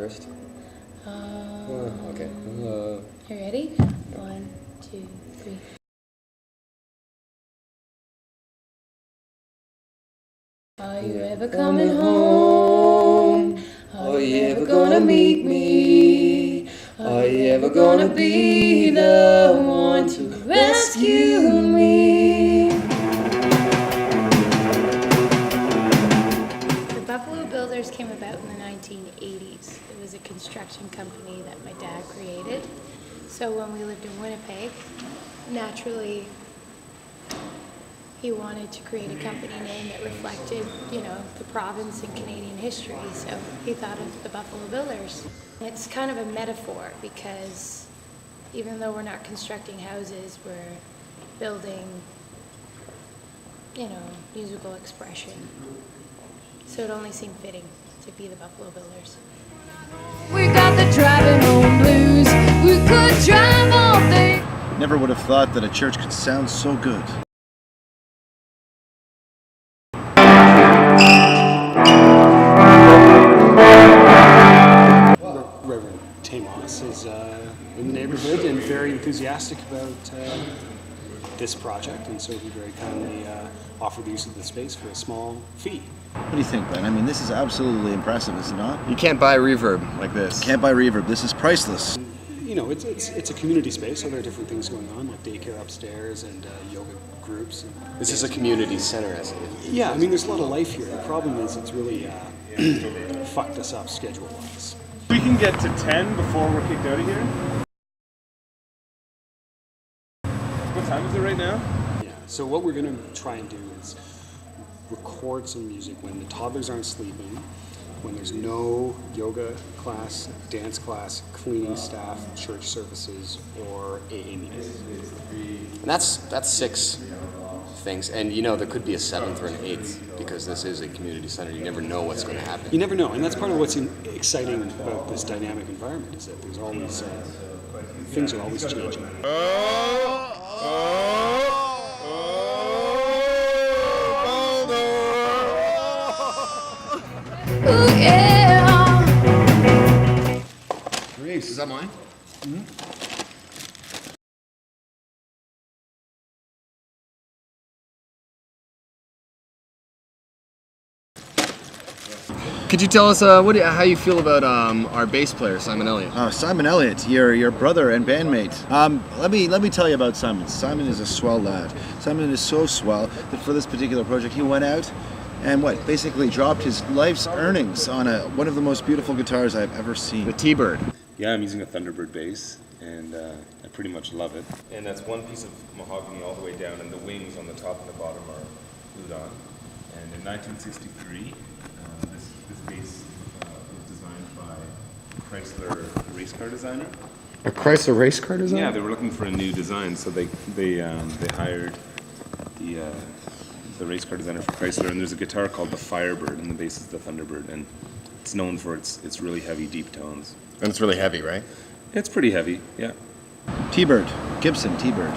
first. Okay. You ready? 1, 2, 3. Are you ever coming home? Are you ever gonna meet me? Are you ever gonna be the one to rescue me? The Buffalo Builders came about in the 1980s. It was a construction company that my dad created. So when we lived in Winnipeg, naturally, he wanted to create a company name that reflected, the province and Canadian history. So he thought of the Buffalo Builders. It's kind of a metaphor because even though we're not constructing houses, we're building, musical expression. So it only seemed fitting to be the Buffalo Builders. We got the driving home blues. We could drive all day. Never would have thought that a church could sound so good. Reverend Tamos is in the neighborhood and very enthusiastic about this project, and so he very kindly offered the use of the space for a small fee. What do you think, Ben? I mean, this is absolutely impressive, is it not? You can't buy reverb like this. Can't buy reverb. This is priceless. It's a community space, so there are different things going on, like daycare upstairs and yoga groups. And This is a community center, isn't it? yeah, I mean, there's a lot of life here. The problem is it's really fucked us up schedule-wise. We can get to 10 before we're kicked out of here. What time is it right now? Yeah, so what we're going to try and do is record some music when the toddlers aren't sleeping, when there's no yoga class, dance class, cleaning staff, church services, or AA meetings. And that's 6 things, and there could be a 7th or an 8th because this is a community center. You never know what's going to happen. You never know, and that's part of what's exciting about this dynamic environment is that there's always things are always changing. Ooh, yeah. Reese, is that mine? Could you tell us how you feel about our bass player, Simon Elliott? Simon Elliott, your brother and bandmate. Let me tell you about Simon. Simon is a swell lad. Simon is so swell that for this particular project, he went out and basically dropped his life's earnings on one of the most beautiful guitars I've ever seen. The T-Bird. Yeah, I'm using a Thunderbird bass, and I pretty much love it. And that's one piece of mahogany all the way down, and the wings on the top and the bottom are glued on. And in 1963, this bass was designed by a Chrysler race car designer. A Chrysler race car designer? Yeah, they were looking for a new design, so they hired the race car designer for Chrysler. And there's a guitar called the Firebird, and the bass is the Thunderbird, and it's known for its really heavy, deep tones. And it's really heavy, right? It's pretty heavy, yeah. T-Bird, Gibson T-Bird.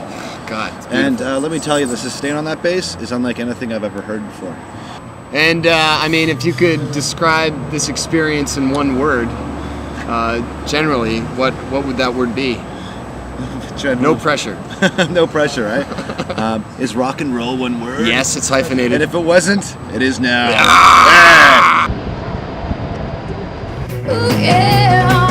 God. It's And let me tell you, the sustain on that bass is unlike anything I've ever heard before. And if you could describe this experience in one word, generally, what would that word be? No pressure. No pressure, right? Is rock and roll one word? Yes, it's hyphenated. And if it wasn't, it is now. Ooh, yeah.